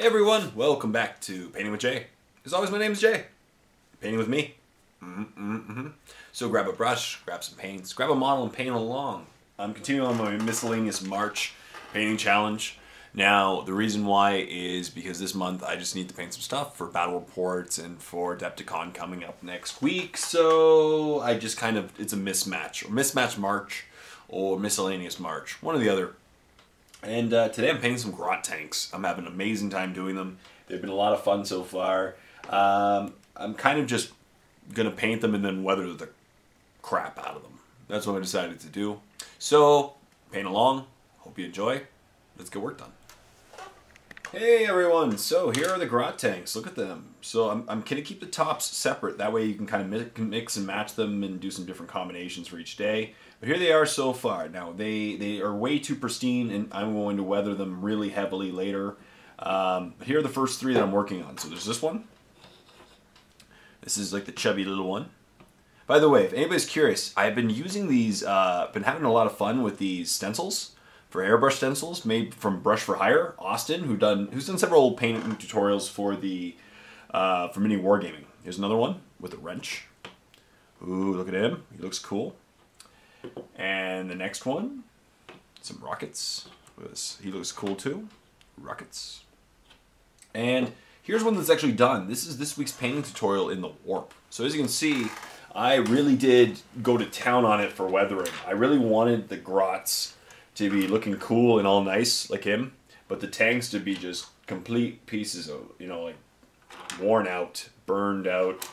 Hey everyone, welcome back to Painting with Jay. As always, my name is Jay. Painting with me. So grab a brush, grab some paints, grab a model and paint along. I'm continuing on my miscellaneous March painting challenge. Now, the reason why is because this month I just need to paint some stuff for battle reports and for Adepticon coming up next week. So I just kind of, it's a mismatch. Or mismatch March or miscellaneous March. One or the other. And today I'm painting some grot tanks. I'm having an amazing time doing them. They've been a lot of fun so far. I'm kind of just going to paint them and then weather the crap out of them. That's what I decided to do. So, paint along. Hope you enjoy. Let's get work done. Hey everyone, so here are the grot tanks. Look at them. So I'm going to keep the tops separate. That way you can kind of mix and match them and do some different combinations for each day. But here they are so far. Now they are way too pristine and I'm going to weather them really heavily later. Here are the first three that I'm working on. So there's this one. This is like the chubby little one. By the way, if anybody's curious, I've been using these, been having a lot of fun with these stencils. For airbrush stencils made from Brush for Hire, Austin, who's done several painting tutorials for the for mini wargaming. Here's another one with a wrench. Ooh, look at him. He looks cool. And the next one, some rockets. Look at this. He looks cool too. Rockets. And here's one that's actually done. This is this week's painting tutorial in the warp. So as you can see, I really did go to town on it for weathering. I really wanted the grots to be looking cool and all nice like him, but the tanks to be just complete pieces of, you know, like worn out, burned out,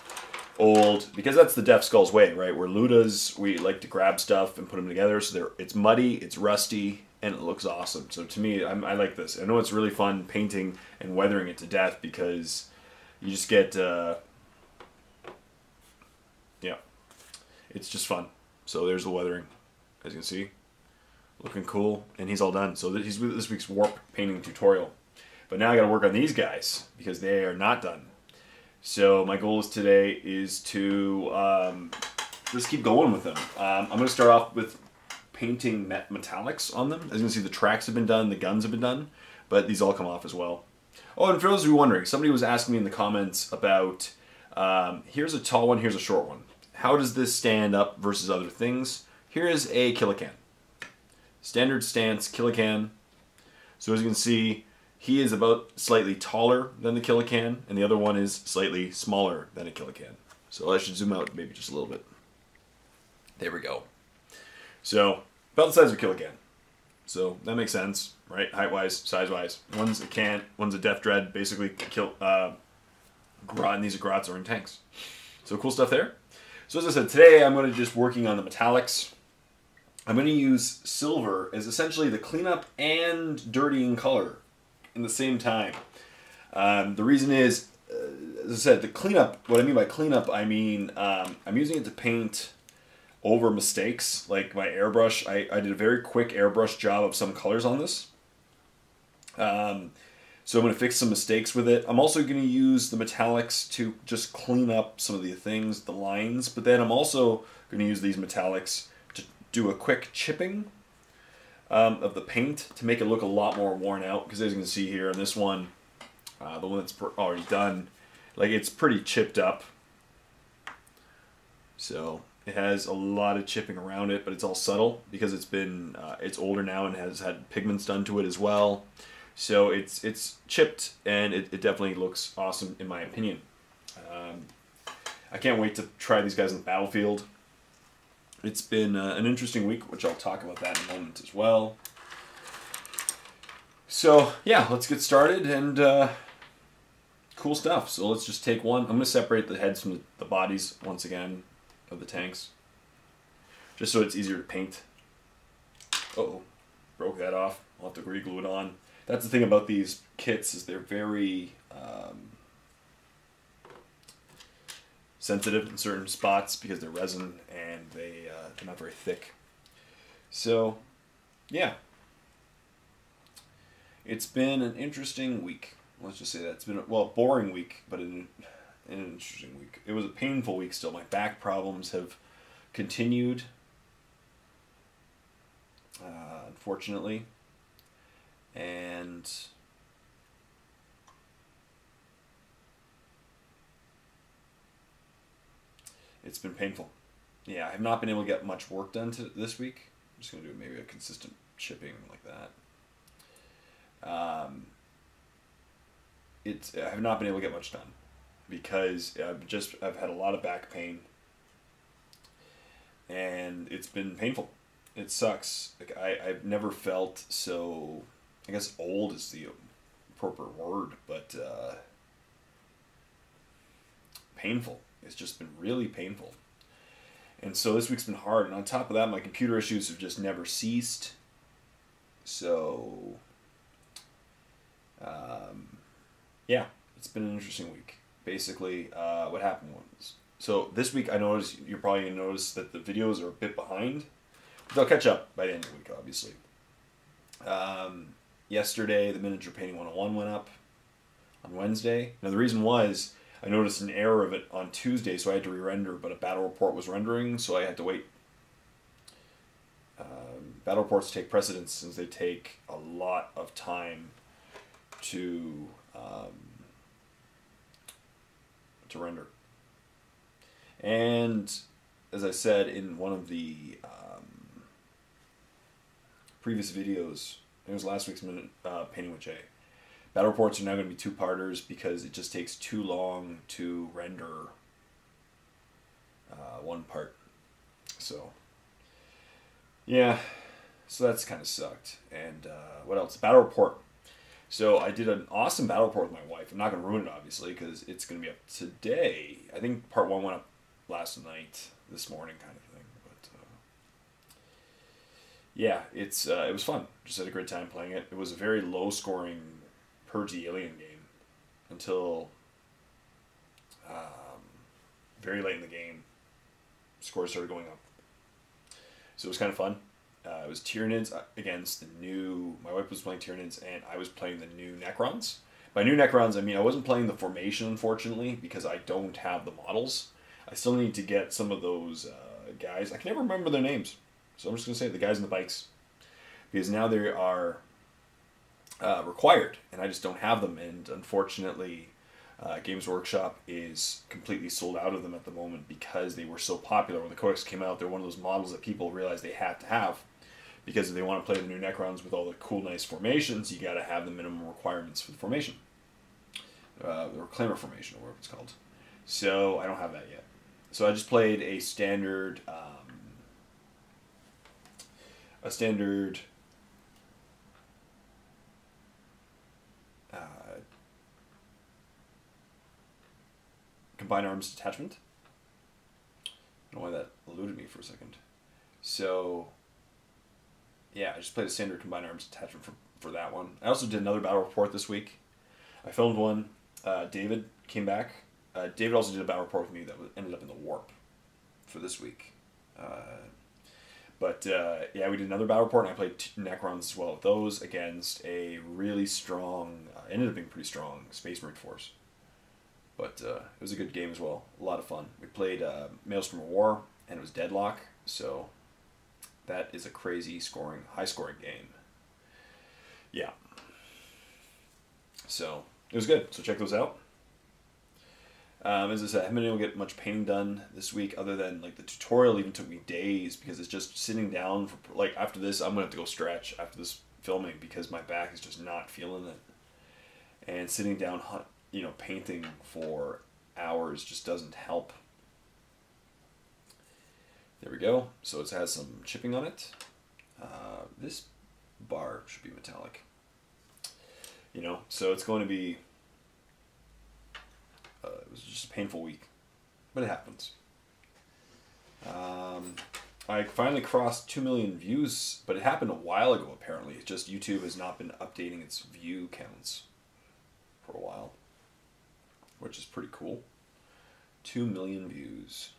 old, because that's the Deaf Skull's way, right? We're Ludas, we like to grab stuff and put them together, so it's muddy, it's rusty, and it looks awesome. So to me, I like this. I know it's really fun painting and weathering it to death because you just get, yeah, it's just fun. So there's the weathering, as you can see. Looking cool, and he's all done. So he's with this week's warp painting tutorial. But now I got to work on these guys because they are not done. So my goal today is to just keep going with them. I'm going to start off with painting metallics on them. As you can see, the tracks have been done, the guns have been done, but these all come off as well. Oh, and for those of you wondering, somebody was asking me in the comments about here's a tall one, here's a short one. How does this stand up versus other things? Here is a kilocan. Standard stance kilocan. So as you can see, he is about slightly taller than the kilocan, and the other one is slightly smaller than a kilocan. So I should zoom out maybe just a little bit. There we go. So about the size of a kilocan. So that makes sense, right? Height-wise, size-wise. One's a can, one's a Death Dread, basically grot, and these are grots or in tanks. So cool stuff there. So as I said, today I'm going to just working on the metallics. I'm going to use silver as essentially the cleanup and dirtying color in the same time. The reason is, as I said, the cleanup, what I mean by cleanup, I mean I'm using it to paint over mistakes. Like my airbrush, I did a very quick airbrush job of some colors on this. So I'm going to fix some mistakes with it. I'm also going to use the metallics to just clean up some of the things, the lines, but then I'm also going to use these metallics do a quick chipping of the paint to make it look a lot more worn out, because as you can see here in this one, the one that's already done, like it's pretty chipped up. So it has a lot of chipping around it, but it's all subtle because it's been it's older now and has had pigments done to it as well. So it's chipped, and it definitely looks awesome in my opinion. I can't wait to try these guys in the battlefield. It's been an interesting week, which I'll talk about that in a moment as well. So, yeah, let's get started, and cool stuff. So let's just take one. I'm going to separate the heads from the bodies, once again, of the tanks, just so it's easier to paint. Uh-oh, broke that off. I'll have to re-glue it on. That's the thing about these kits, is they're very sensitive in certain spots because they're resin and they're not very thick. So, yeah. It's been an interesting week. Let's just say that. It's been a, well, boring week, but an interesting week. It was a painful week still. My back problems have continued, unfortunately. And It's been painful. Yeah, I have not been able to get much work done this week. I'm just going to do maybe a consistent chipping like that. I have not been able to get much done because I've had a lot of back pain, and it's been painful. It sucks. Like I've never felt so, I guess old is the appropriate word, but painful. It's just been really painful. And so this week's been hard. And on top of that, my computer issues have just never ceased. So, yeah, it's been an interesting week. Basically, what happened was, so this week I noticed, you're probably going to notice that the videos are a bit behind. But they'll catch up by the end of the week, obviously. Yesterday, the Miniature Painting 101 went up on Wednesday. Now, the reason was, I noticed an error of it on Tuesday, so I had to re-render, but a battle report was rendering, so I had to wait. Battle reports take precedence since they take a lot of time to render. And as I said in one of the previous videos, it was last week's Painting with Jay, battle reports are now going to be two-parters because it just takes too long to render one part. So, yeah, so that's kind of sucked. And what else? Battle report. So I did an awesome battle report with my wife. I'm not going to ruin it, obviously, because it's going to be up today. I think part 1 went up last night, this morning kind of thing. But yeah, it was fun. Just had a great time playing it. It was a very low-scoring Purge the Alien game until very late in the game. Scores started going up. So it was kind of fun. It was Tyranids against the new... My wife was playing Tyranids, and I was playing the new Necrons. By new Necrons, I mean I wasn't playing the formation, unfortunately, because I don't have the models. I still need to get some of those guys. I can never remember their names. So I'm just going to say the guys on the bikes. Because now they are required, and I just don't have them. And unfortunately, Games Workshop is completely sold out of them at the moment because they were so popular. When the Codex came out, they're one of those models that people realized they had to have. Because if they want to play the new Necrons with all the cool, nice formations, you got to have the minimum requirements for the formation. The Reclaimer formation, or whatever it's called. So I don't have that yet. So I just played a standard... Combined Arms Detachment. I don't know why that eluded me for a second. So, yeah, I just played a standard Combined Arms Detachment for that one. I also did another battle report this week. I filmed one. David came back. David also did a battle report with me that ended up in the Warp for this week. Yeah, we did another battle report, and I played Necrons as well with those against a really strong, ended up being pretty strong, Space Marine force. But it was a good game as well. A lot of fun. We played Maelstrom of War, and it was Deadlock, so that is a crazy scoring, high-scoring game. Yeah. So, it was good. So check those out. As I said, I haven't been able to get much painting done this week, other than like the tutorial even took me days because it's just sitting down for, like, after this I'm gonna have to go stretch after this filming because my back is just not feeling it, and sitting down, you know, painting for hours just doesn't help. There we go. So it has some chipping on it. This bar should be metallic. You know, so it's going to be. It was just a painful week, but it happens. I finally crossed 2 million views, but it happened a while ago apparently. It's just YouTube has not been updating its view counts for a while, which is pretty cool. 2 million views.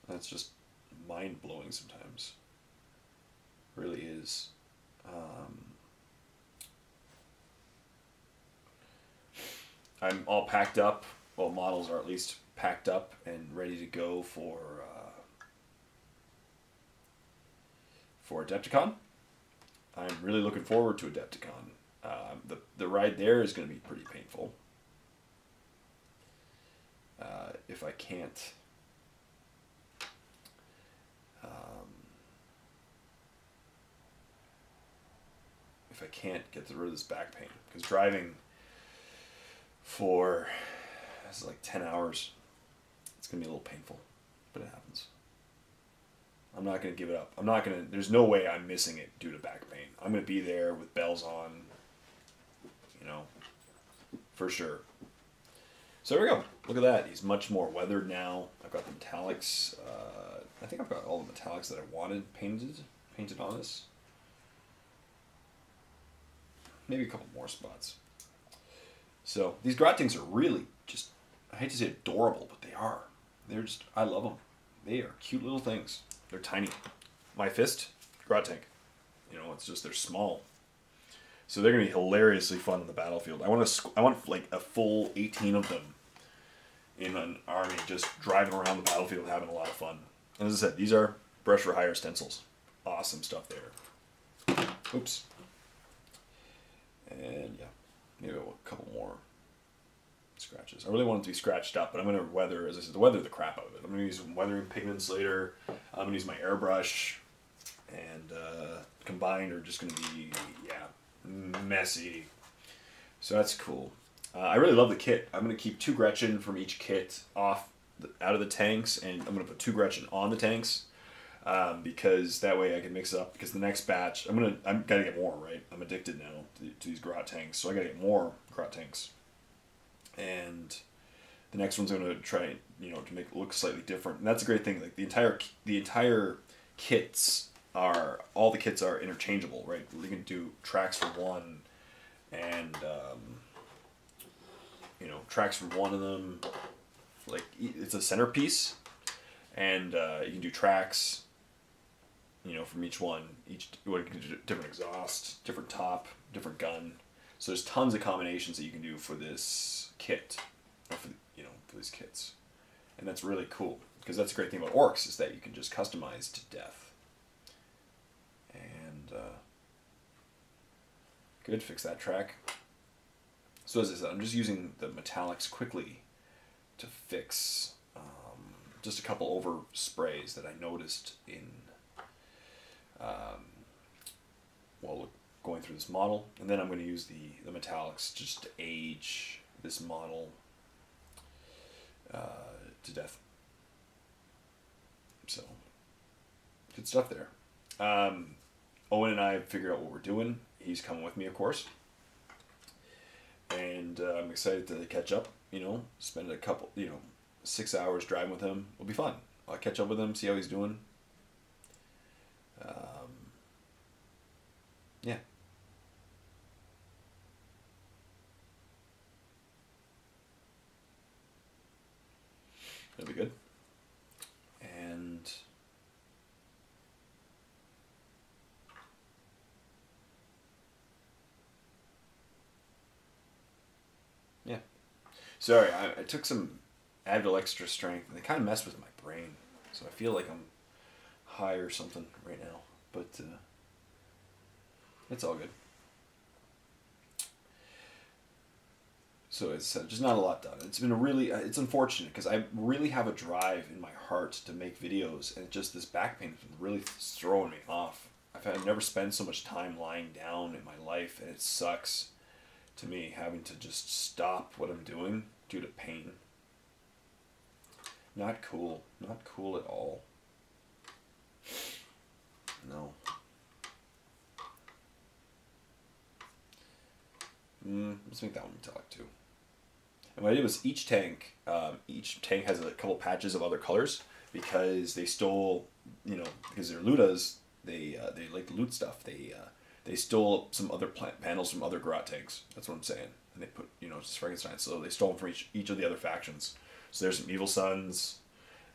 That's just mind-blowing sometimes. It really is. I'm all packed up. Well, models are at least packed up and ready to go for Adepticon. I'm really looking forward to Adepticon. The ride there is going to be pretty painful. If I can't if I can't get rid of this back pain. Because driving for, this is like 10 hours, it's going to be a little painful, but it happens. I'm not going to give it up. I'm not going to, there's no way I'm missing it due to back pain. I'm going to be there with bells on, you know, for sure. So there we go. Look at that. He's much more weathered now. I've got the metallics. I think I've got all the metallics that I wanted painted on this. Maybe a couple more spots. So these grot things are really just, I hate to say adorable, but they are. They're just, I love them. They are cute little things. They're tiny. My fist, grot tank. You know, it's just, they're small. So they're going to be hilariously fun on the battlefield. I want like a full 18 of them in an army, just driving around the battlefield having a lot of fun. And as I said, these are brush for hire stencils. Awesome stuff there. Oops. And yeah, maybe a couple more scratches. I really want it to be scratched up, but I'm going to weather, as I said, weather the crap out of it. I'm going to use some weathering pigments later. I'm going to use my airbrush, and combined are just going to be, yeah, messy. So that's cool. I really love the kit. I'm going to keep 2 Gretchen from each kit out of the tanks, and I'm going to put 2 Gretchen on the tanks, because that way I can mix it up. Because the next batch, I'm gotta get more, right? I'm addicted now to these grot tanks, so I gotta get more grot tanks. And the next one's going to try, you know, to make it look slightly different. And that's a great thing. Like the entire kits are, all the kits are interchangeable, right? You can do tracks from one, and you know, tracks from one of them. Like it's a centerpiece, and you can do tracks, you know, from each one. Different exhaust, different top, different gun. So there's tons of combinations that you can do for this kit, or for, you know, for these kits, and that's really cool, because that's a great thing about orcs, is that you can just customize to death. And good, fix that track. So as I said, I'm just using the metallics quickly to fix just a couple over sprays that I noticed in while going through this model, and then I'm going to use the metallics just to age this model to death. So good stuff there. Owen and I have figured out what we're doing. He's coming with me, of course, and I'm excited to catch up. You know, spend a couple, 6 hours driving with him. It'll be fun. I'll catch up with him, see how he's doing. Yeah. That'll be good. And yeah. Sorry, I took some Advil Extra Strength, and they kind of messed with my brain. So I feel like I'm high or something right now. But it's all good. So it's just not a lot done. It's been it's unfortunate, because I really have a drive in my heart to make videos, and just this back pain has been really throwing me off. I've never spent so much time lying down in my life, and it sucks to me having to just stop what I'm doing due to pain. Not cool. Not cool at all. No. Let's make that one metallic too. And what I did was each tank has a couple patches of other colors, because they stole, because they're Ludas, they like to loot stuff. They stole some other panels from other grot tanks. That's what I'm saying. And they put, just Frankenstein. So they stole them from each of the other factions. So there's some Evil Sons.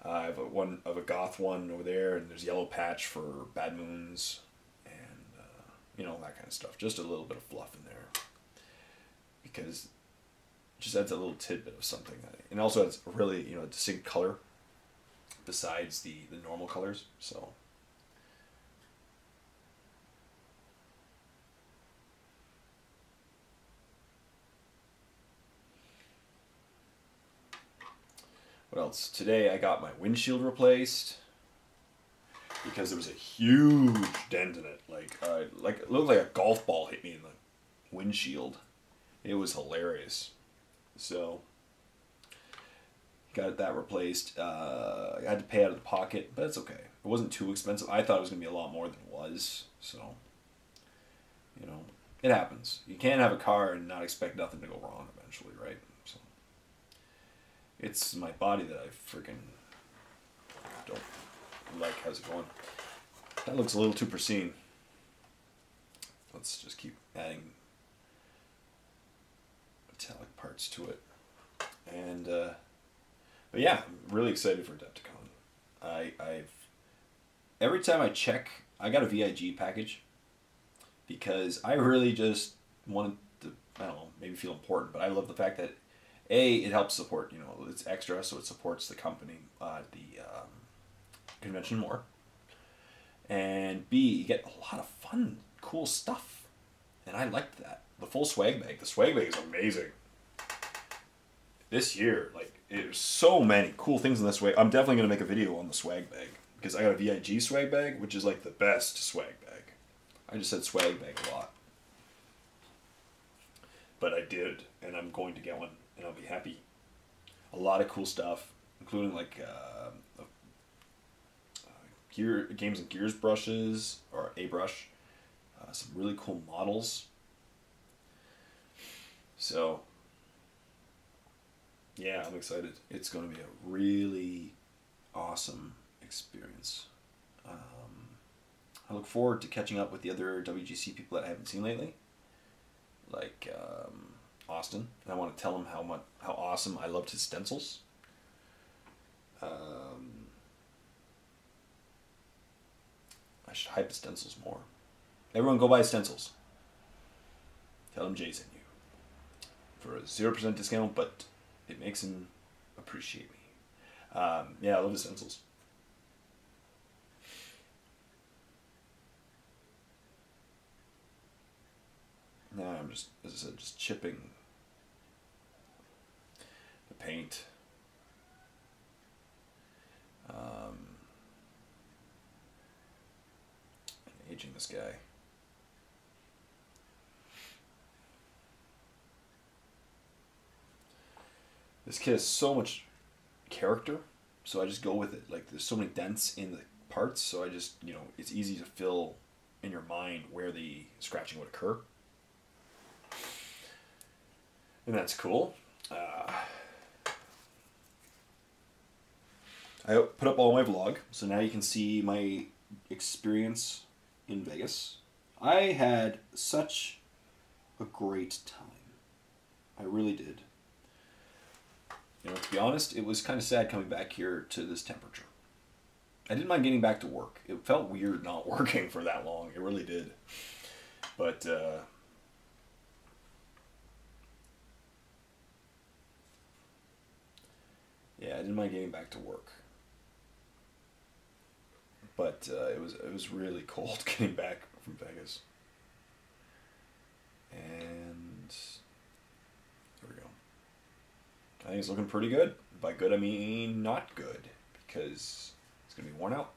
I have a Goth one over there, and there's Yellow Patch for Bad Moons, and that kind of stuff. Just a little bit of fluff in there, because it just adds a little tidbit of something, and also adds a really a distinct color besides the normal colors. So what else? Today I got my windshield replaced. because there was a huge dent in it. Like it looked like a golf ball hit me in the windshield. It was hilarious. So got that replaced. I had to pay out of the pocket, but it's okay. It wasn't too expensive. I thought it was going to be a lot more than it was. So, you know, it happens. You can't have a car and not expect nothing to go wrong eventually, right? So, it's my body that I freaking don't like. How's it going? That looks a little too pristine. Let's just keep adding metallic parts to it. And, but yeah, I'm really excited for Adepticon. I've every time I check, I got a VIG package because I really just wanted to, I don't know, maybe feel important, but I love the fact that A, it helps support, you know, it's extra, so it supports the company, the convention more. And B, you get a lot of fun, cool stuff. And I liked that. The full swag bag. The swag bag is amazing. This year, like, there's so many cool things in this swag. I'm definitely going to make a video on the swag bag. Because I got a VIG swag bag, which is like the best swag bag. I just said swag bag a lot. But I did, and I'm going to get one, and I'll be happy. A lot of cool stuff, including like Games and Gears brushes, or a brush. Some really cool models. So, yeah, I'm excited. It's going to be a really awesome experience. I look forward to catching up with the other WGC people that I haven't seen lately, like Austin. And I want to tell him how awesome I loved his stencils. I should hype his stencils more. Everyone go buy his stencils. Tell him Jay sent you for a 0% discount, but it makes him appreciate me. Yeah, I love his stencils. Now I'm just, as I said, just chipping the paint. And aging this guy. This kit has so much character, so I just go with it. Like, there's so many dents in the parts, so I just, you know, it's easy to fill in your mind where the scratching would occur. And that's cool. I put up all my vlog, so now you can see my experience in Vegas. I had such a great time. I really did. You know, to be honest, it was kind of sad coming back here to this temperature. I didn't mind getting back to work. It felt weird not working for that long. It really did. But, yeah, I didn't mind getting back to work. But it was really cold getting back from Vegas. And there we go. I think it's looking pretty good. By good, I mean not good, because it's going to be worn out.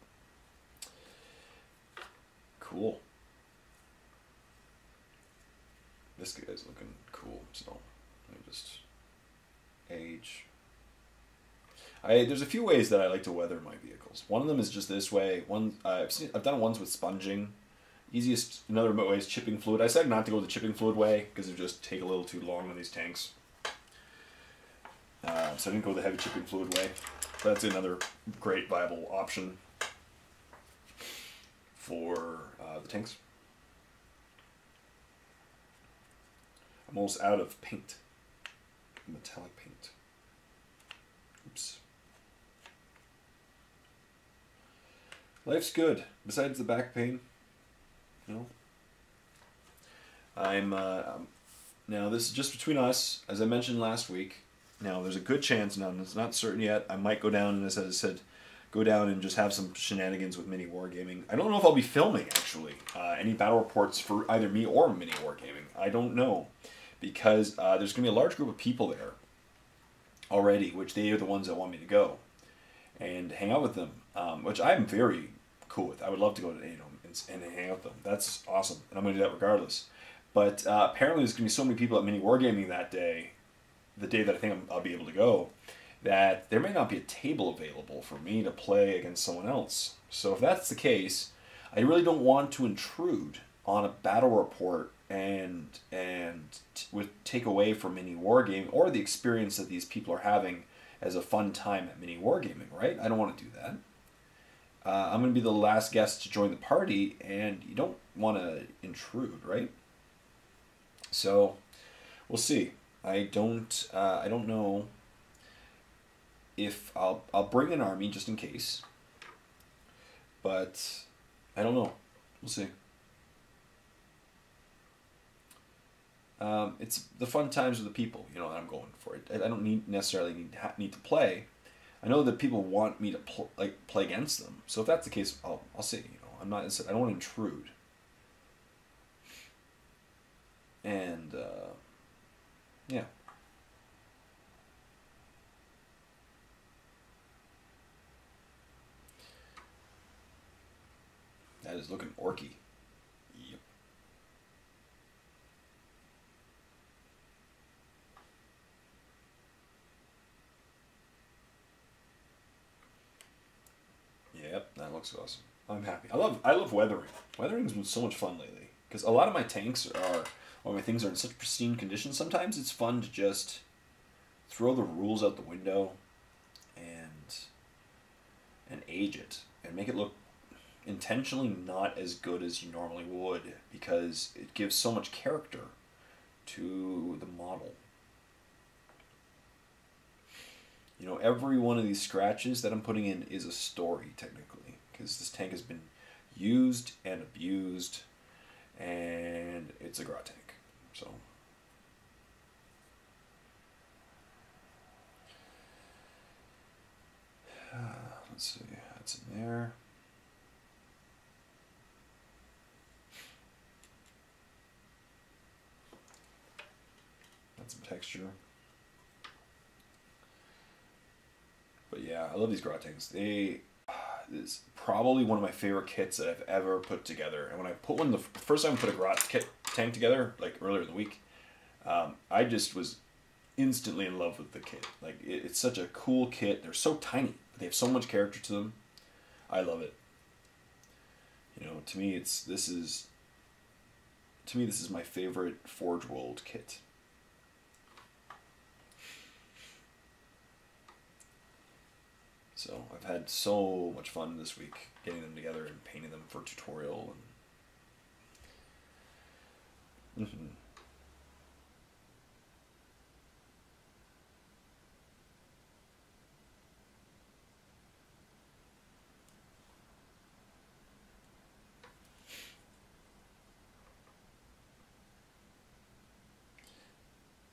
Cool. This guy's looking cool, so let me just age. There's a few ways that I like to weather my vehicles. One of them is just this way. I've done ones with sponging. Another way is chipping fluid. I decided not to go the chipping fluid way because it would just take a little too long on these tanks. So I didn't go the heavy chipping fluid way. That's another great viable option for the tanks. I'm almost out of paint. Metallic paint. Oops. Life's good, besides the back pain. You know. I'm now this is just between us, as I mentioned last week. Now there's a good chance, now it's not certain yet, I might go down and, as I said, go down and just have some shenanigans with Mini Wargaming. I don't know if I'll be filming, actually, any battle reports for either me or Mini Wargaming. I don't know, because there's going to be a large group of people there already, which they are the ones that want me to go and hang out with them, which I'm very cool with. I would love to go to and hang out with them. That's awesome, and I'm going to do that regardless. But apparently there's going to be so many people at Mini Wargaming that day, the day that I think I'll be able to go, that there may not be a table available for me to play against someone else. So if that's the case, I really don't want to intrude on a battle report and would take away from Mini Wargaming or the experience that these people are having as a fun time at Mini Wargaming, right? I don't want to do that. I'm going to be the last guest to join the party, and you don't want to intrude, right? So we'll see. I don't know if I'll bring an army just in case, but I don't know. We'll see. It's the fun times with the people, that I'm going for. I don't necessarily need to play. I know that people want me to play against them. So if that's the case, I'll say, I don't want to intrude. And yeah. That is looking orky. Yep. Yep, that looks awesome. I'm happy. I love weathering. Weathering's been so much fun lately because a lot of my tanks my things are in such pristine condition. Sometimes it's fun to just throw the rules out the window and age it and make it look intentionally not as good as you normally would, because it gives so much character to the model. Every one of these scratches that I'm putting in is a story, technically, because this tank has been used and abused, and it's a grot tank. So let's see, that's in there. That's some texture. But yeah, I love these grot tanks. It's probably one of my favorite kits that I've ever put together. And when I put the first time I put a grot tank together, like earlier in the week, I just was instantly in love with the kit. Like it's such a cool kit. They're so tiny, but they have so much character to them. I love it. To me, this is my favorite Forge World kit. So I've had so much fun this week getting them together and painting them for tutorial. And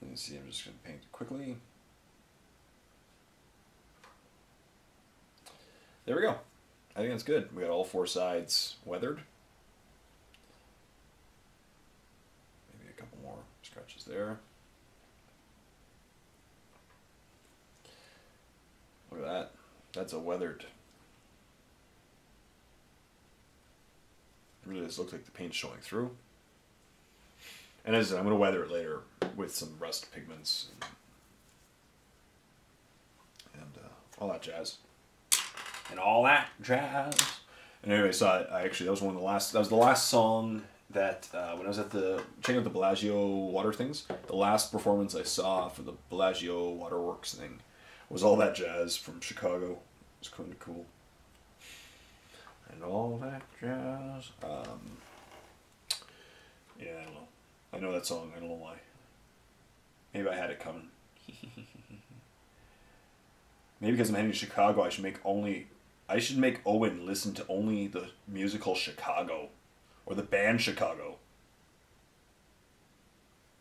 let me see, I'm just going to paint it quickly. There we go. I think that's good. We got all four sides weathered. Maybe a couple more scratches there. Look at that. That's a weathered. It really does look like the paint's showing through. And as I said, I'm going to weather it later with some rust pigments and all that jazz. And all that jazz. And anyway, so that was the last song that when I was at checking out the Bellagio water things, the last performance I saw for the Bellagio waterworks thing was All That Jazz from Chicago. It was kind of cool. And all that jazz. Yeah, I don't know. I know that song. I don't know why. Maybe I had it coming. Maybe because I'm heading to Chicago, I should make Owen listen to only the musical Chicago, or the band Chicago,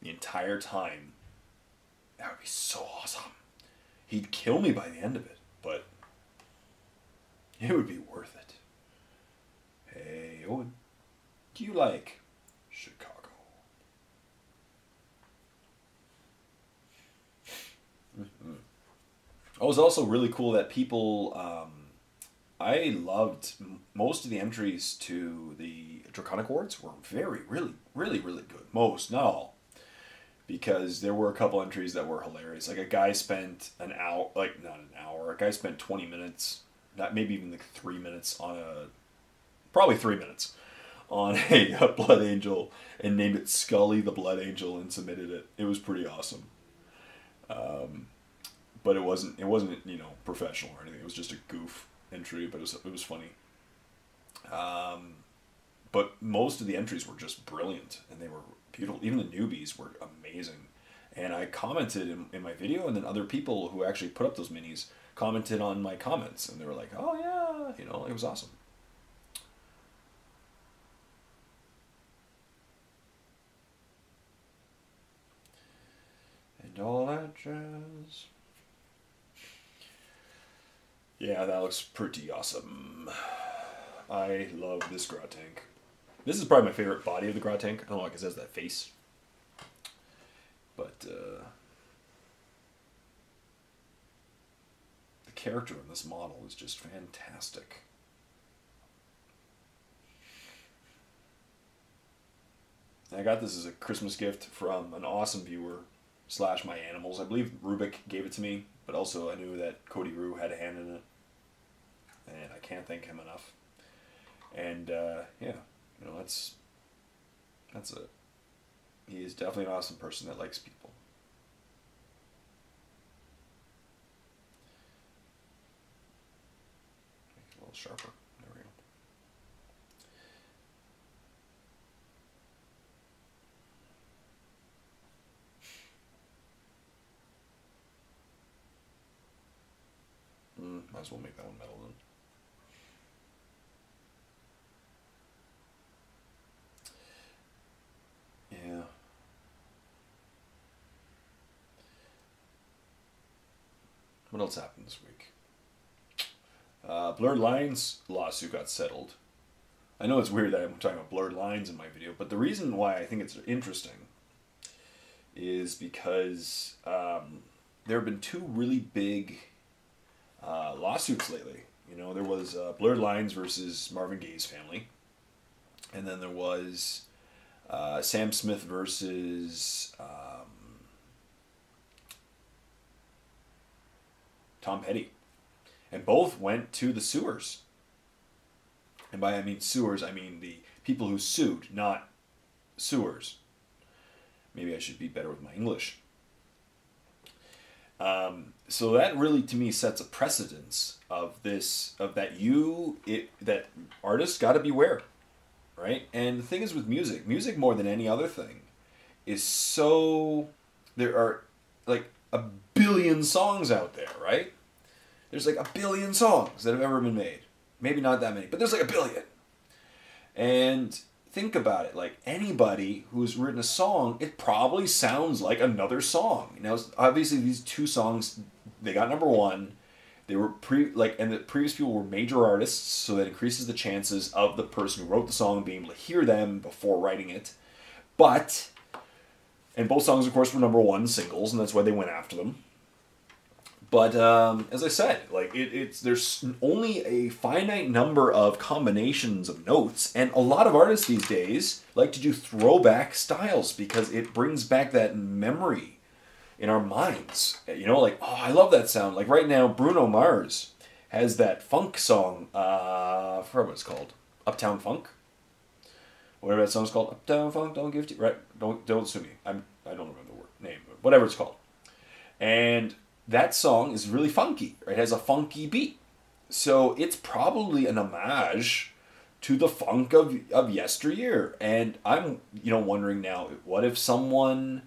the entire time. That would be so awesome. He'd kill me by the end of it, but it would be worth it. Hey, Owen, do you like Chicago? Mm-hmm. Oh, it was also really cool that people... I loved most of the entries to the Draconic Wards were really good. Most, not all. Because there were a couple entries that were hilarious. Like a guy spent an hour, like not an hour, a guy spent 20 minutes, not maybe even like 3 minutes on probably 3 minutes on a Blood Angel and named it Scully the Blood Angel and submitted it. It was pretty awesome. But it wasn't, professional or anything. It was just a goof entry, but it was funny. But most of the entries were just brilliant, and they were beautiful. Even the newbies were amazing. And I commented in my video, and then other people who actually put up those minis commented on my comments, and they were like, oh yeah, it was awesome. And all that jazz. Yeah, that looks pretty awesome. I love this grot tank. This is probably my favorite body of the grot tank. I don't know, because it has that face. But the character in this model is just fantastic. And I got this as a Christmas gift from an awesome viewer / my animals. I believe Rubik gave it to me, but also I knew that Cody Rue had a hand in it. And I can't thank him enough. And yeah, that's it. He is definitely an awesome person that likes people. Make it a little sharper. There we go. Might as well make that one metal then. Yeah. What else happened this week? Blurred Lines lawsuit got settled. I know it's weird that I'm talking about blurred lines in my video, but the reason why I think it's interesting is because there have been two really big lawsuits lately. There was Blurred Lines versus Marvin Gaye's family, and then there was Sam Smith versus Tom Petty. And both went to the sewers. And by I mean sewers, I mean the people who sued, not sewers. Maybe I should be better with my English. So that really, to me, sets a precedence of that artists got to beware, right? And the thing is with music more than any other thing, there are like a billion songs out there, right? There's like a billion songs that have ever been made. Maybe not that many, but there's like a billion. And think about it, like anybody who's written a song, it probably sounds like another song. Now, obviously these two songs, they got #1. They were and the previous people were major artists, so that increases the chances of the person who wrote the song being able to hear them before writing it. And both songs, of course, were #1 singles, and that's why they went after them. But as I said, like there's only a finite number of combinations of notes, and a lot of artists these days like to do throwback styles because it brings back that memory in our minds. Like, oh, I love that sound. Like right now, Bruno Mars has that funk song. I forgot what it's called. Uptown Funk. Whatever that song's called. Uptown Funk. Don't give to right. Don't sue me. I don't remember the name. But whatever it's called. And that song is really funky, right? It has a funky beat. So it's probably an homage to the funk of yesteryear. And I'm, wondering now, what if someone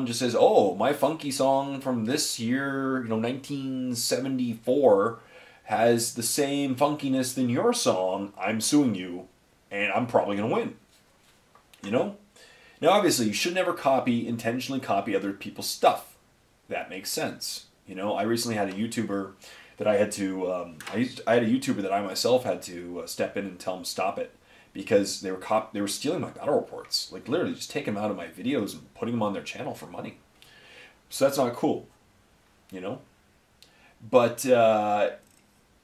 just says, oh, my funky song from this year, 1974, has the same funkiness than your song, I'm suing you, and I'm probably going to win. Now, obviously, you should never intentionally copy other people's stuff. That makes sense. I recently had a YouTuber that I had to, I had a YouTuber that I myself had to step in and tell him stop it because they were stealing my battle reports. Like, literally, just taking them out of my videos and putting them on their channel for money. So that's not cool, But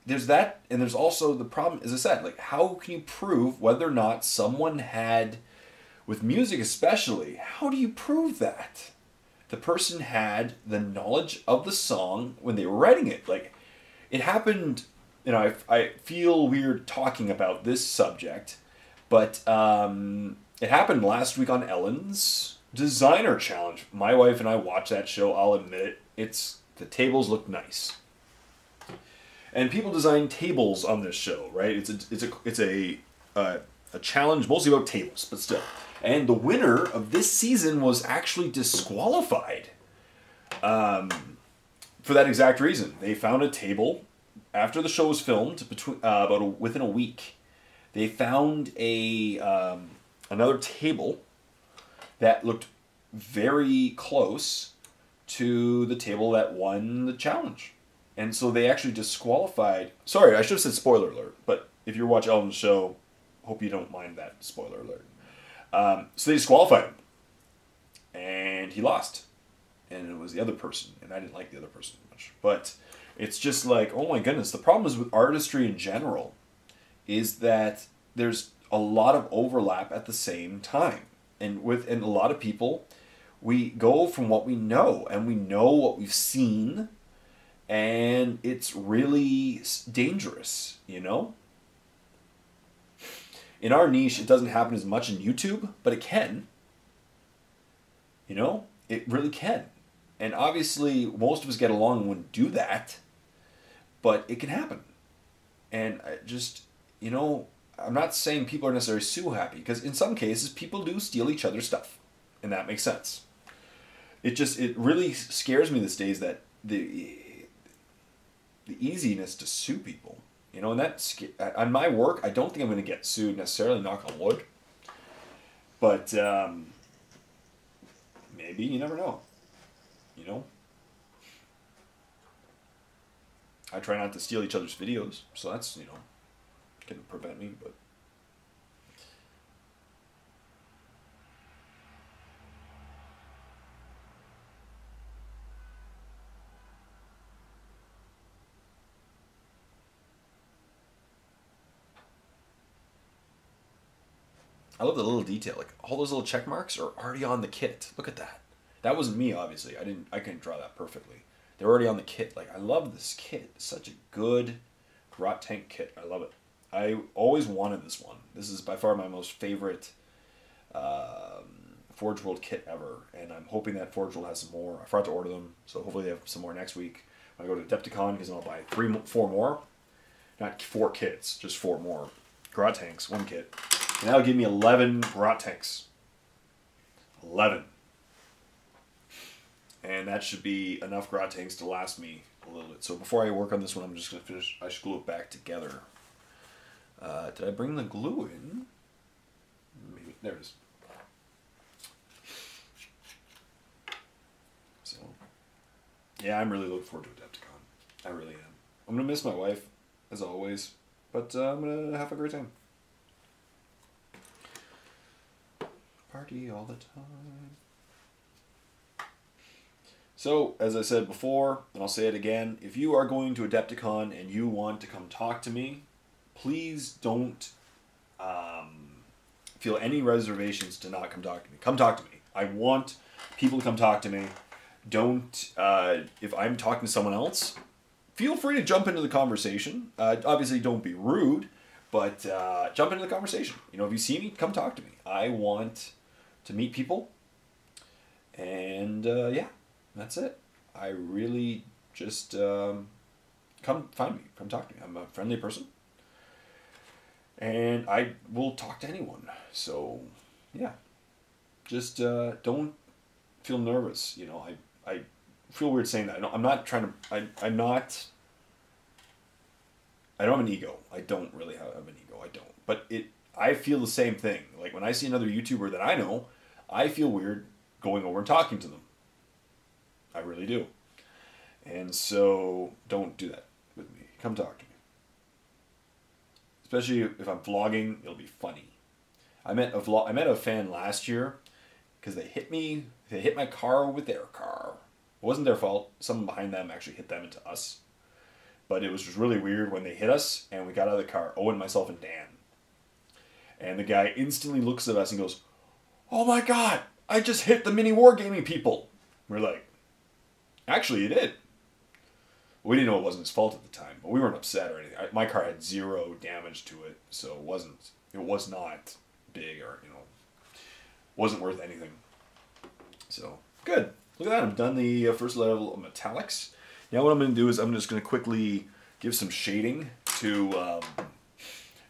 there's that, and there's also the problem, as I said, like how can you prove whether or not someone had, with music especially, how do you prove that the person had the knowledge of the song when they were writing it? Like, it happened, you know, I feel weird talking about this subject, but it happened last week on Ellen's Designer Challenge. My wife and I watched that show. I'll admit it. The tables look nice, and people design tables on this show, right? It's a challenge mostly about tables, but still. And the winner of this season was actually disqualified for that exact reason. They found a table after the show was filmed, within a week. They found another table that looked very close to the table that won the challenge. And so they actually disqualified... Sorry, I should have said spoiler alert, but if you're watching Ellen's show, hope you don't mind that spoiler alert. So they disqualified him. And he lost. And it was the other person. And I didn't like the other person much. But it's just like, oh my goodness. The problem is with artistry in general is that there's a lot of overlap at the same time. And a lot of people, we go from what we know. And we know what we've seen. And it's really dangerous, you know? In our niche, it doesn't happen as much in YouTube, but it can. You know? It really can. And obviously, most of us get along and wouldn't do that, but it can happen. And I just, you know, I'm not saying people are necessarily so happy, because in some cases, people do steal each other's stuff. And that makes sense. It really scares me these days that the easiness to sue people. You know, and on my work, I don't think I'm going to get sued necessarily, knock on wood. But maybe, you never know. You know? I try not to steal each other's videos, so that's, you know, can prevent me, but... I love the little detail. Like, all those little check marks are already on the kit. Look at that. That wasn't me, obviously. I couldn't draw that perfectly. They're already on the kit. Like, I love this kit. It's such a good grot tank kit. I love it. I always wanted this one. This is by far my most favorite Forge World kit ever. And I'm hoping that Forge World has some more. I forgot to order them, so hopefully they have some more next week when I go to Adepticon, because then I'll buy 4 more. Not 4 kits, just 4 more. Grot tanks, 1 kit. And that'll give me 11 grot tanks. 11. And that should be enough grot tanks to last me a little bit. So before I work on this one, I'm just going to finish. I should glue it back together. Did I bring the glue in? Maybe. There it is. So, yeah, I'm really looking forward to Adepticon. I really am. I'm going to miss my wife, as always. But I'm going to have a great time. Party all the time. So, as I said before, and I'll say it again, if you are going to Adepticon and you want to come talk to me, please don't feel any reservations to not come talk to me. Come talk to me. I want people to come talk to me. Don't, if I'm talking to someone else, feel free to jump into the conversation. Obviously, don't be rude, but jump into the conversation. You know, if you see me, come talk to me. I want to meet people, and yeah, that's it. I really just come find me, come talk to me. I'm a friendly person, and I will talk to anyone. So yeah, just don't feel nervous. You know, I feel weird saying that. I'm not trying to. I'm not. I don't have an ego. I don't really have an ego. I don't. But I feel the same thing. Like when I see another YouTuber that I know, I feel weird going over and talking to them. I really do. And so don't do that with me. Come talk to me. Especially if I'm vlogging, it'll be funny. I met a fan last year because they hit me. They hit my car with their car. It wasn't their fault. Someone behind them actually hit them into us. But it was just really weird when they hit us and we got out of the car, Owen, myself, and Dan. And the guy instantly looks at us and goes, "Oh my God, I just hit the mini wargaming people." We're like, "Actually, you did." We didn't know it wasn't his fault at the time, but we weren't upset or anything. My car had 0 damage to it, so it was not big or, wasn't worth anything. So, good. Look at that, I've done the first level of metallics. Now what I'm going to do is I'm just going to quickly give some shading to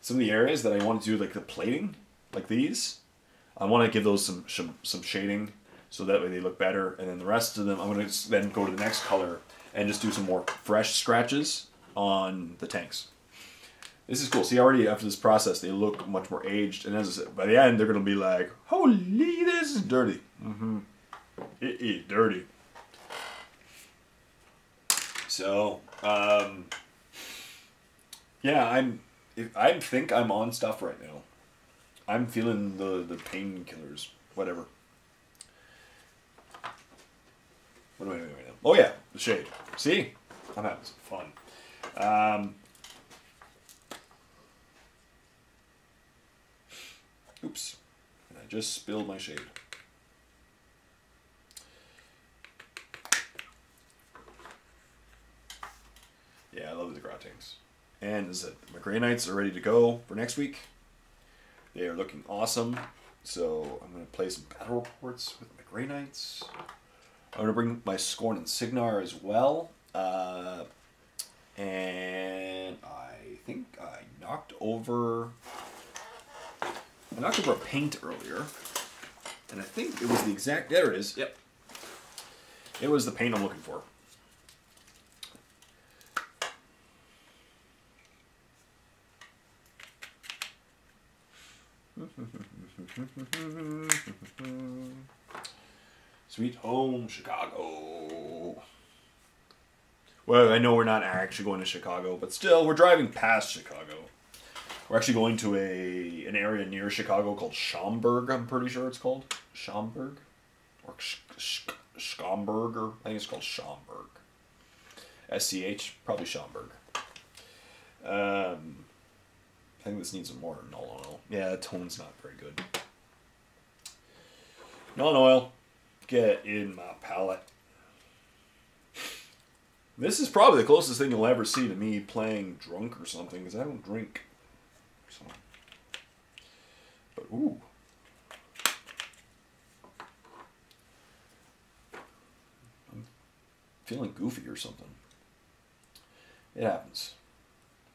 some of the areas that I want to do, like the plating, like these. I want to give those some shading so that way they look better. And then the rest of them, I'm going to then go to the next color and just do some more fresh scratches on the tanks. This is cool. See, already after this process, they look much more aged. And as I said, by the end, they're going to be like, "Holy, this is dirty." It is dirty. So, yeah, I think I'm on stuff right now. I'm feeling the painkillers, whatever. What am I doing right now? Oh yeah, the shade. See? I'm having some fun. Oops. And I just spilled my shade. Yeah, I love the grot tanks. And as I said, my Grey Knights are ready to go for next week. They are looking awesome. So I'm going to play some battle reports with my Grey Knights. I'm going to bring my Scorn and Signar as well. And I think I knocked over a paint earlier. And I think it was the exact... There it is. Yep. It was the paint I'm looking for. Sweet home Chicago. Well, I know we're not actually going to Chicago, but still, we're driving past Chicago. We're actually going to an area near Chicago called Schaumburg, I'm pretty sure it's called. Schaumburg? Or Schaumburg, or I think it's called Schaumburg. SCH, probably Schaumburg. I think this needs some more null oil. Yeah, the tone's not very good. Null oil, get in my palette. This is probably the closest thing you'll ever see to me playing drunk or something, because I don't drink. So. But, ooh. I'm feeling goofy or something. It happens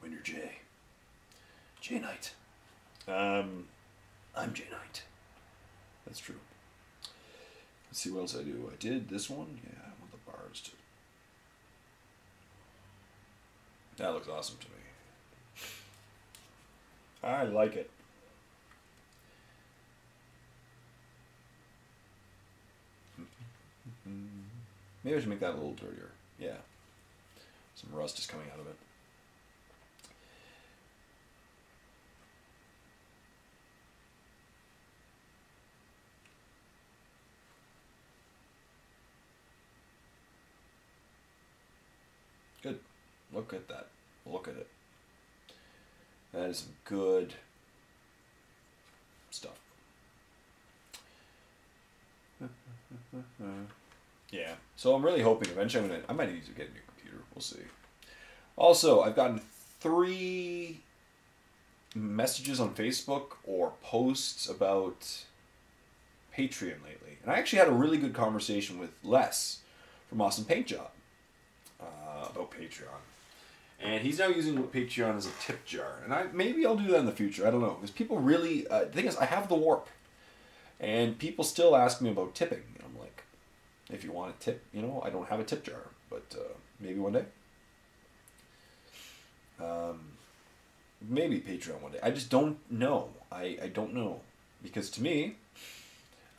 when you're Jay. Jay Knight. I'm Jay Knight. That's true. Let's see what else I do. I did this one. Yeah, I want the bars too. That looks awesome to me. I like it. Maybe I should make that a little dirtier. Yeah. Some rust is coming out of it. Good. Look at that. Look at it. That is some good stuff. Yeah. So I'm really hoping eventually I might need to get a new computer. We'll see. Also, I've gotten 3 messages on Facebook or posts about Patreon lately. And I actually had a really good conversation with Les from Awesome Paint Job about Patreon. And he's now using Patreon as a tip jar. And maybe I'll do that in the future. I don't know. Because people really... the thing is, I have the warp. And people still ask me about tipping. And I'm like, if you want a tip, I don't have a tip jar. But maybe one day. Maybe Patreon one day. I just don't know. I don't know. Because to me,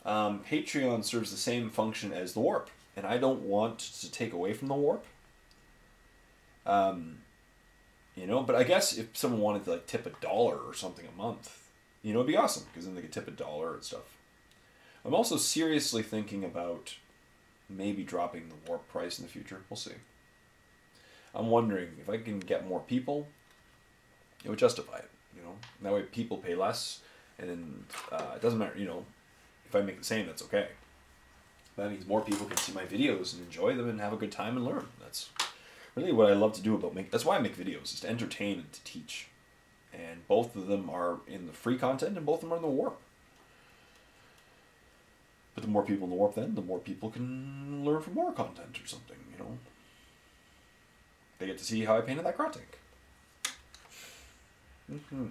Patreon serves the same function as the warp. And I don't want to take away from the warp. But I guess if someone wanted to tip $1 or something a month, it'd be awesome because then they could tip $1 and stuff. I'm also seriously thinking about maybe dropping the warp price in the future. We'll see. I'm wondering if I can get more people, it would justify it. You know, that way people pay less, and then it doesn't matter. You know, if I make the same, that's okay. That means more people can see my videos and enjoy them and have a good time and learn. That's really what I love to do about that's why I make videos, is to entertain and to teach. And both of them are in the free content and both of them are in the warp. But the more people in the warp then, the more people can learn from more content or something, you know. They get to see how I painted that grot tank. Mm-hmm.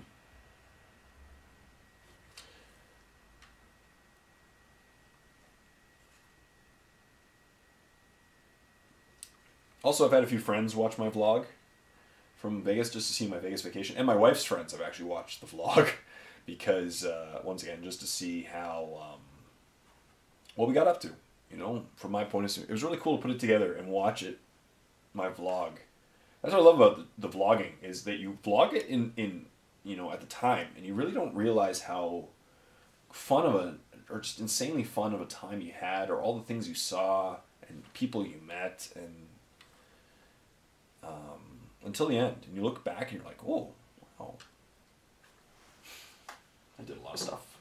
Also, I've had a few friends watch my vlog from Vegas just to see my Vegas vacation. And my wife's friends have actually watched the vlog because, once again, just to see how, what we got up to. You know, from my point of view. It was really cool to put it together and watch it, my vlog. That's what I love about the vlogging, is that you vlog it in, you know, at the time, and you really don't realize how fun of a, or just insanely fun of a time you had, or all the things you saw, and people you met, and until the end. And you look back and you're like, oh, wow. I did a lot of stuff.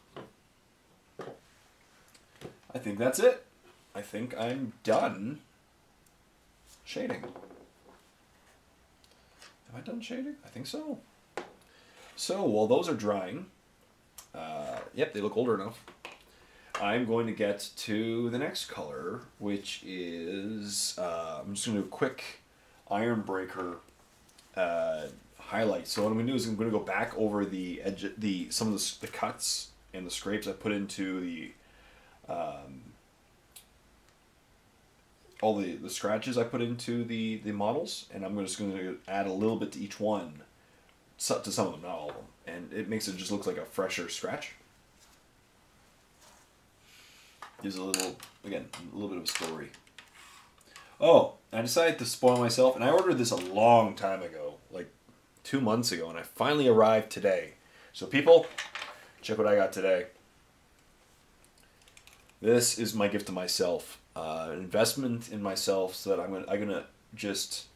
I think that's it. I think I'm done shading. Have I done shading? I think so. So while those are drying, yep, they look older enough. I'm going to get to the next color, which is, I'm just going to do a quick Iron Breaker highlight. So what I'm going to do is I'm going to go back over the edge, some of the cuts and the scrapes I put into the all the scratches I put into the models, and I'm just going to add a little bit to each one, to some of them, not all of them, and it makes it just look like a fresher scratch. Gives a little, again, a little bit of a story. Oh, I decided to spoil myself, and I ordered this a long time ago, like 2 months ago, and I finally arrived today. So people, check what I got today. This is my gift to myself, an investment in myself, so that I'm gonna just,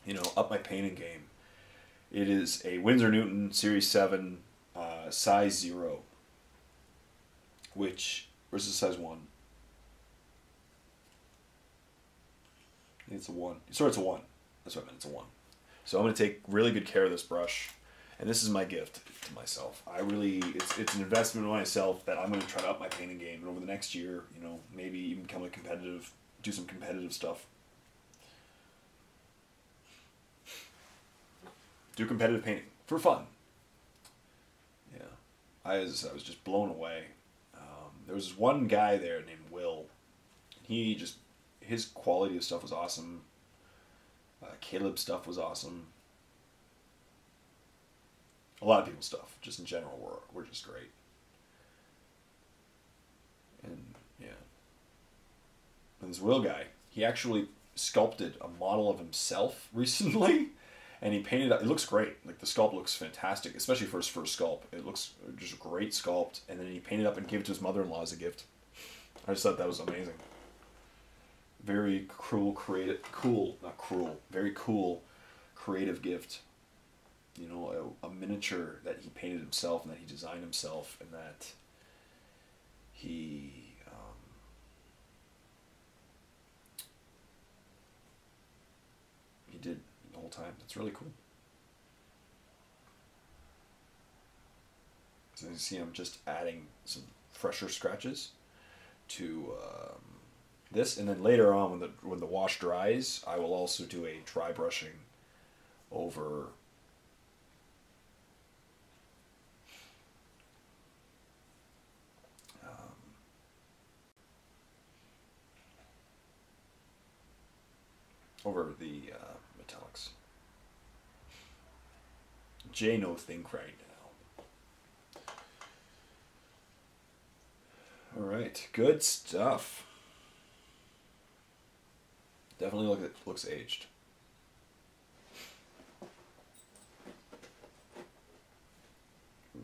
you know, up my painting game. It is a Winsor Newton Series 7, size 0, which, where's the size 1? I think it's a 1. Sorry, it's a 1. That's what I meant, it's a 1. So I'm going to take really good care of this brush, and this is my gift to myself. I really, it's an investment in myself that I'm going to try to up my painting game, and over the next year, you know, maybe even become a competitive, do some competitive stuff. Do competitive painting for fun. Yeah, I was just blown away. There was one guy there named Will. He just, his quality of stuff was awesome. Caleb's stuff was awesome. A lot of people's stuff, just in general, were just great. And yeah, and this Will guy, he actually sculpted a model of himself recently, and he painted it. It looks great. Like, the sculpt looks fantastic, especially for his first sculpt. It looks just a great sculpt, and then he painted it up and gave it to his mother-in-law as a gift. I just thought that was amazing. Very cruel, creative, cool, not cruel, very cool, creative gift. You know, a miniature that he painted himself, and that he designed himself, and that he did the whole time. That's really cool. So you see, I'm just adding some fresher scratches to this, and then later on, when the wash dries, I will also do a dry brushing over the metallics. Jay no think right now. All right, good stuff. Definitely looks aged.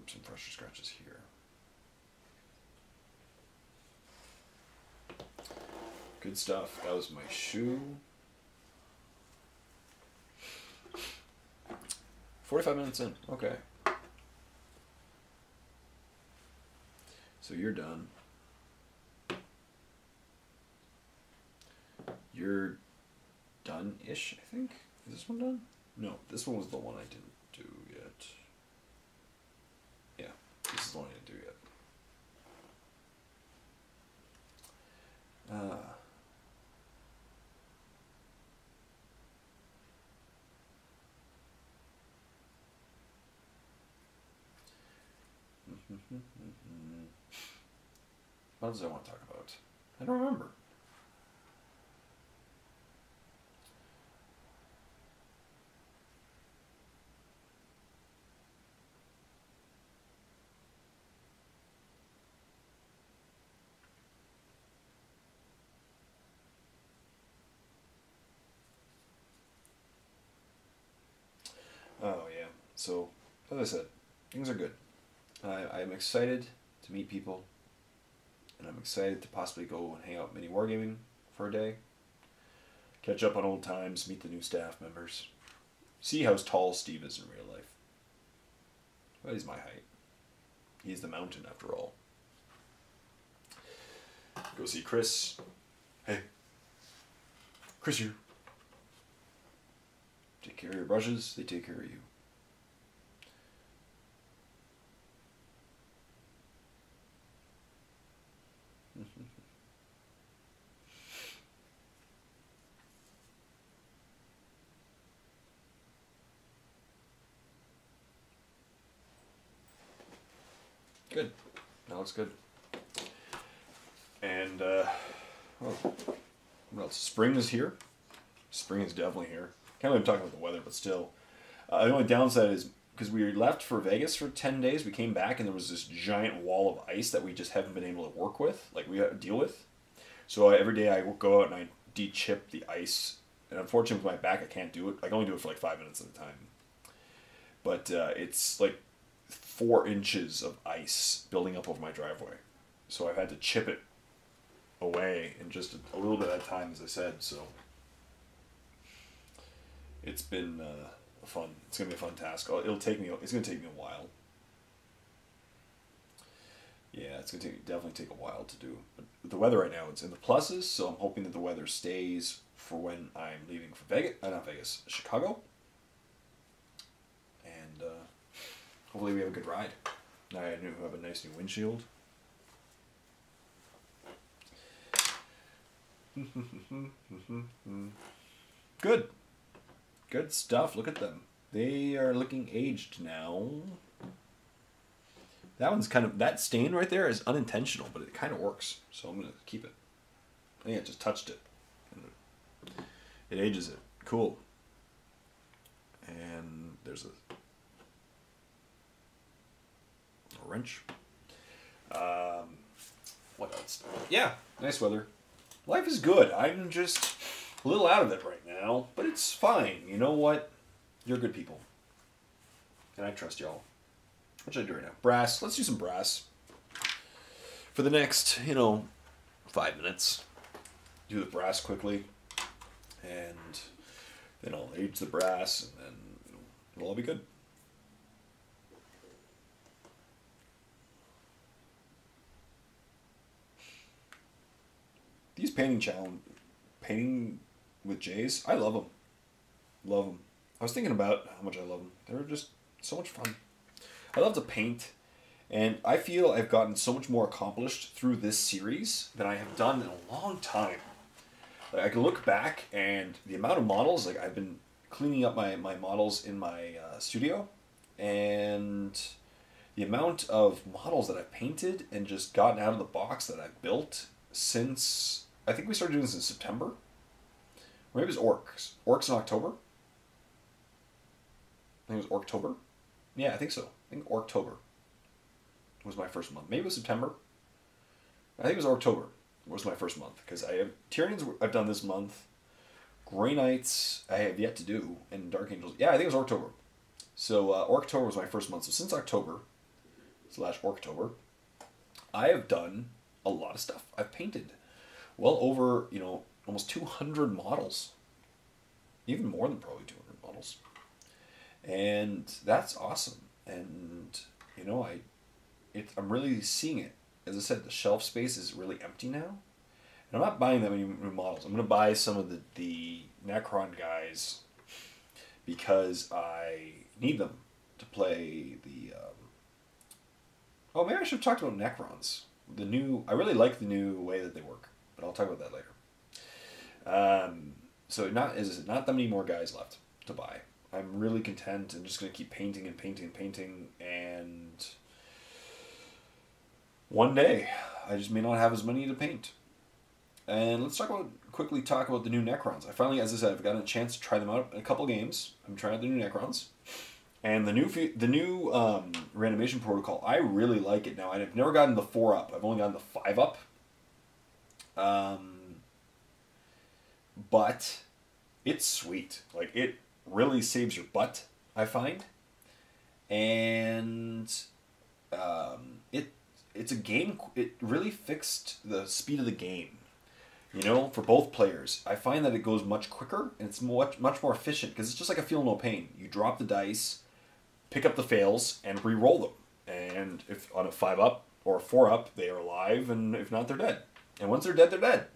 Some fresher scratches here. Good stuff. That was my shoe. 45 minutes in. Okay. So you're done. You're done-ish, I think. Is this one done? No, this one was the one I didn't do yet. Yeah, this is the one I didn't do yet. What else do I want to talk about? I don't remember. Oh yeah. So, as I said, things are good. I'm excited to meet people, and I'm excited to possibly go and hang out mini wargaming for a day, catch up on old times, meet the new staff members, see how tall Steve is in real life. But he's my height. He's the mountain after all. Go see Chris. Hey, Chris here. Take care of your brushes, they take care of you. Good. That looks good. And, what else? Spring is here. Spring is definitely here. Can't believe I'm talking about the weather, but still. The only downside is because we left for Vegas for 10 days, we came back and there was this giant wall of ice that we just haven't been able to work with, like we have to deal with. So every day I go out and I de-chip the ice. And unfortunately with my back I can't do it. I can only do it for like 5 minutes at a time. But it's like 4 inches of ice building up over my driveway. So I've had to chip it away in just a little bit at a time, as I said. So it's been fun. It's gonna be a fun task. It's gonna take me a while. Yeah, it's gonna definitely take a while to do. But with the weather right now, it's in the pluses. So I'm hoping that the weather stays for when I'm leaving for Chicago. And hopefully we have a good ride. I have a nice new windshield. Good. Good stuff. Look at them. They are looking aged now. That one's that stain right there is unintentional, but it kind of works. So I'm going to keep it. I think I just touched it. It ages it. Cool. And there's a wrench. What else? Yeah, nice weather. Life is good. I'm just a little out of it right now, but it's fine. You know what? You're good people. And I trust y'all. What should I do right now? Brass. Let's do some brass. For the next, 5 minutes. Do the brass quickly. And then I'll age the brass, and then it'll all be good. These painting with J's, I love them. Love them. I was thinking about how much I love them. They're just so much fun. I love to paint, and I feel I've gotten so much more accomplished through this series than I have done in a long time. Like, I can look back, and the amount of models, like I've been cleaning up my models in my studio, and the amount of models that I've painted and just gotten out of the box that I've built since, I think we started doing this in September. Or maybe it was Orcs. Orcs in October? I think it was Orctober. Yeah, I think so. I think Orctober was my first month. Maybe it was September. I think it was October was my first month, because I have Tyranids I've done this month. Grey Knights I have yet to do, and Dark Angels. Yeah, I think it was October. So Orctober was my first month. So since October / Orctober, I have done a lot of stuff. I've painted well over, almost 200 models. Even more than probably 200 models. And that's awesome. And you know, I'm really seeing it. As I said, the shelf space is really empty now. And I'm not buying that many new models. I'm going to buy some of the Necron guys because I need them to play the. Oh, maybe I should have talked about Necrons. I really like the new way that they work, but I'll talk about that later. So not that many more guys left to buy. I'm really content and just going to keep painting and painting and painting, and one day I just may not have as many to paint. And let's quickly talk about the new Necrons. I finally, as I said, I've gotten a chance to try them out in a couple games. I'm trying out the new Necrons. And the new reanimation protocol, I really like it now. I've never gotten the 4-up. I've only gotten the 5-up. But it's sweet. Like, it really saves your butt, I find. And it's a game. It really fixed the speed of the game. You know, for both players, I find that it goes much quicker and it's much more efficient because it's just like a feel no pain. You drop the dice, pick up the fails, and re-roll them. And if on a 5-up or a 4-up, they are alive, and if not, they're dead. And once they're dead, they're dead.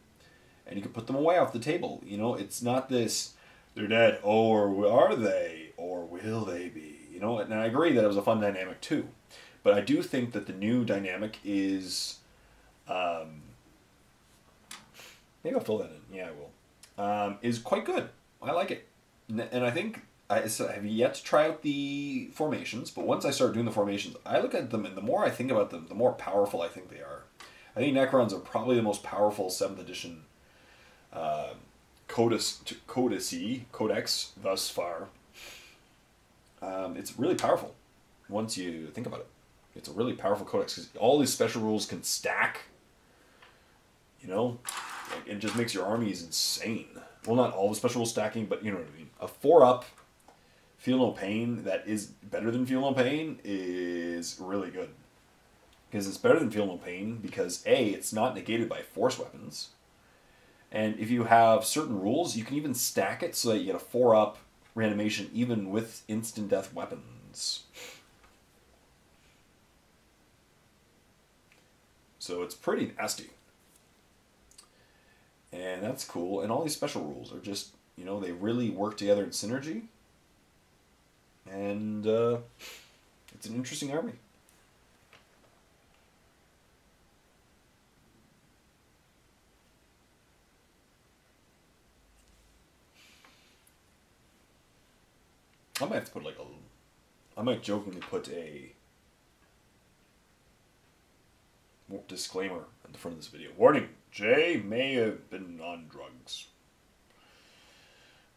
And you can put them away off the table. You know, it's not this, they're dead, or are they, or will they be? You know, and I agree that it was a fun dynamic too. But I do think that the new dynamic is, maybe I'll fill that in. Yeah, I will. Is quite good. I like it. And I think I have yet to try out the formations, but once I start doing the formations, I look at them, and the more I think about them, the more powerful I think they are. I think Necrons are probably the most powerful 7th edition codex thus far. It's really powerful once you think about it. It's a really powerful codex because all these special rules can stack. You know, like, it just makes your armies insane. Well, not all the special rules stacking, but you know what I mean. A 4-up, Feel No Pain, that is better than Feel No Pain, is really good. Because it's better than Feel No Pain because A, it's not negated by force weapons. And if you have certain rules, you can even stack it so that you get a 4-up reanimation even with instant death weapons. So it's pretty nasty. And that's cool. And all these special rules are just, you know, they really work together in synergy. And it's an interesting army. I might have to put I might jokingly put a disclaimer at the front of this video. Warning, Jay may have been on drugs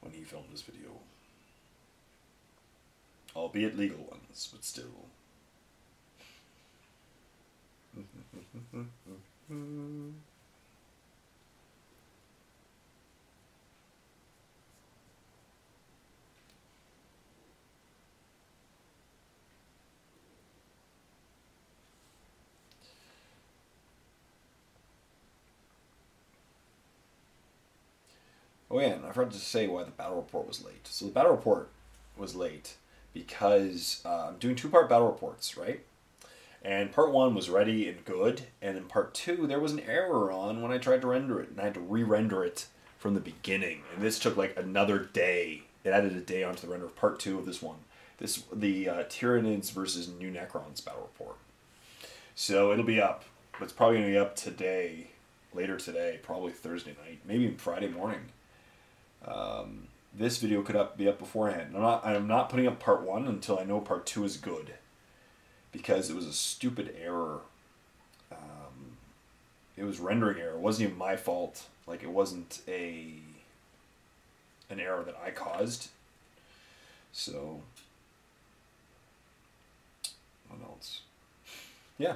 when he filmed this video. Albeit legal ones, but still. Oh yeah, and I forgot to say why the battle report was late. So the battle report was late because I'm doing 2-part battle reports, right? And part 1 was ready and good, and in part 2 there was an error on when I tried to render it, and I had to re-render it from the beginning. And this took like another day. It added a day onto the render of part 2 of this one. The Tyranids versus New Necrons battle report. So it'll be up. It's probably going to be up today, later today, probably Thursday night, maybe even Friday morning. This video could be up beforehand. I'm not putting up part 1 until I know part 2 is good, because it was a stupid error. It was rendering error. It wasn't even my fault. Like, it wasn't an error that I caused. So, what else? Yeah.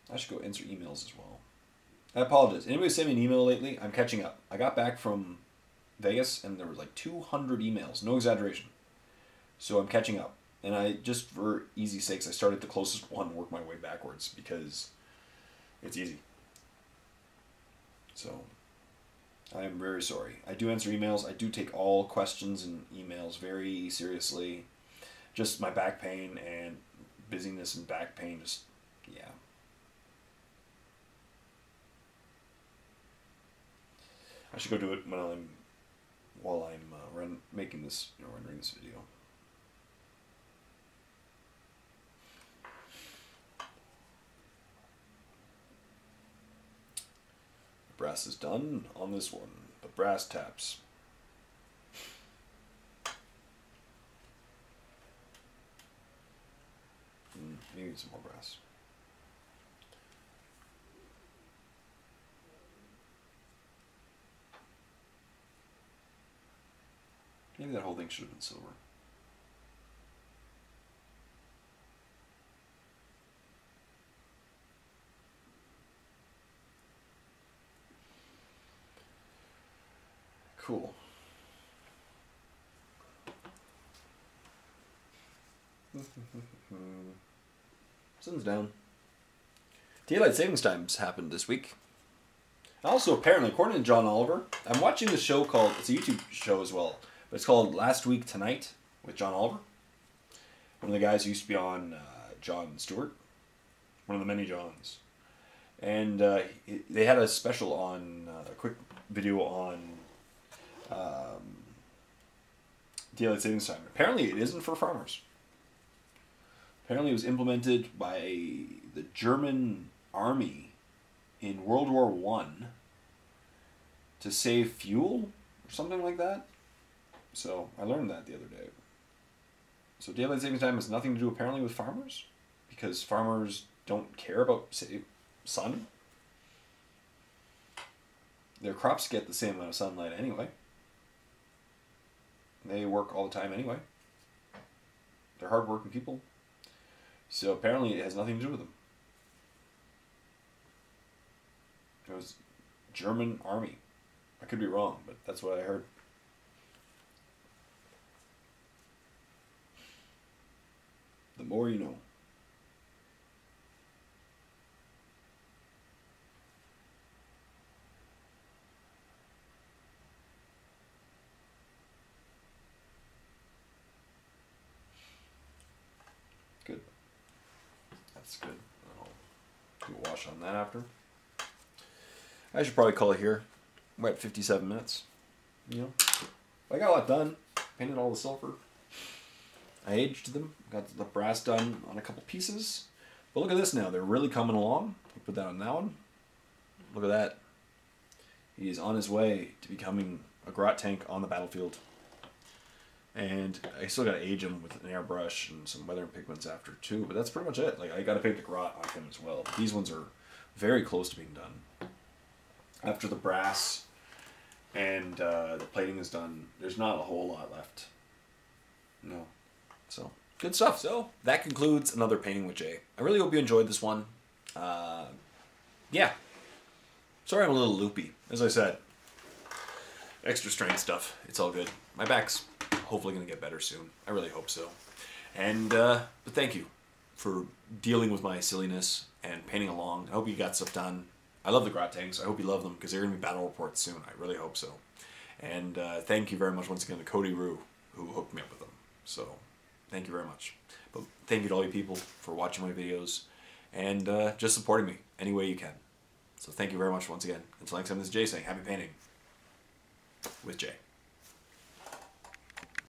I should go answer emails as well. I apologize. Anybody sent me an email lately? I'm catching up. I got back from Vegas and there was like 200 emails. No exaggeration. So I'm catching up. And I, just for easy sakes, I started the closest one and worked my way backwards because it's easy. So I am very sorry. I do answer emails. I do take all questions and emails very seriously. Just my back pain and busyness and back pain, just, yeah. I should go do it while I'm making this, rendering this video. Brass is done on this one. The brass taps. Maybe some more brass. Maybe that whole thing should have been silver. Cool. Sun's down. Daylight savings times happened this week. Also, apparently, according to John Oliver, I'm watching this show called, it's a YouTube show as well, but it's called Last Week Tonight with John Oliver. One of the guys who used to be on Jon Stewart. One of the many Johns. And they had a special on, a quick video on daylight savings time. Apparently it isn't for farmers. Apparently it was implemented by the German army in World War I to save fuel or something like that. So I learned that the other day. So daylight savings time has nothing to do apparently with farmers, because farmers don't care about sun. Their crops get the same amount of sunlight anyway. They work all the time anyway. They're hardworking people. So apparently it has nothing to do with them. It was German army. I could be wrong, but that's what I heard. The more you know. Good. That's good. I'll do a wash on that after. I should probably call it here. We're at 57 minutes. You know, I got a lot done. Painted all the silver. I aged them. Got the brass done on a couple pieces. But look at this now. They're really coming along. I'll put that on that one. Look at that. He's on his way to becoming a grot tank on the battlefield. And I still got to age him with an airbrush and some weathering pigments after too. But that's pretty much it. Like, I got to paint the grot on him as well. But these ones are very close to being done. After the brass and the plating is done, there's not a whole lot left. No. So, good stuff. So, that concludes another Painting with Jay. I really hope you enjoyed this one. Yeah. Sorry I'm a little loopy. As I said, extra strength stuff. It's all good. My back's hopefully going to get better soon. I really hope so. And, but thank you for dealing with my silliness and painting along. I hope you got stuff done. I love the grot tanks. I hope you love them, because they're going to be battle reports soon. I really hope so. And thank you very much once again to Cody Rue, who hooked me up with them. So, thank you very much. But thank you to all you people for watching my videos and just supporting me any way you can. So thank you very much once again. Until next time, this is Jay saying happy painting with Jay.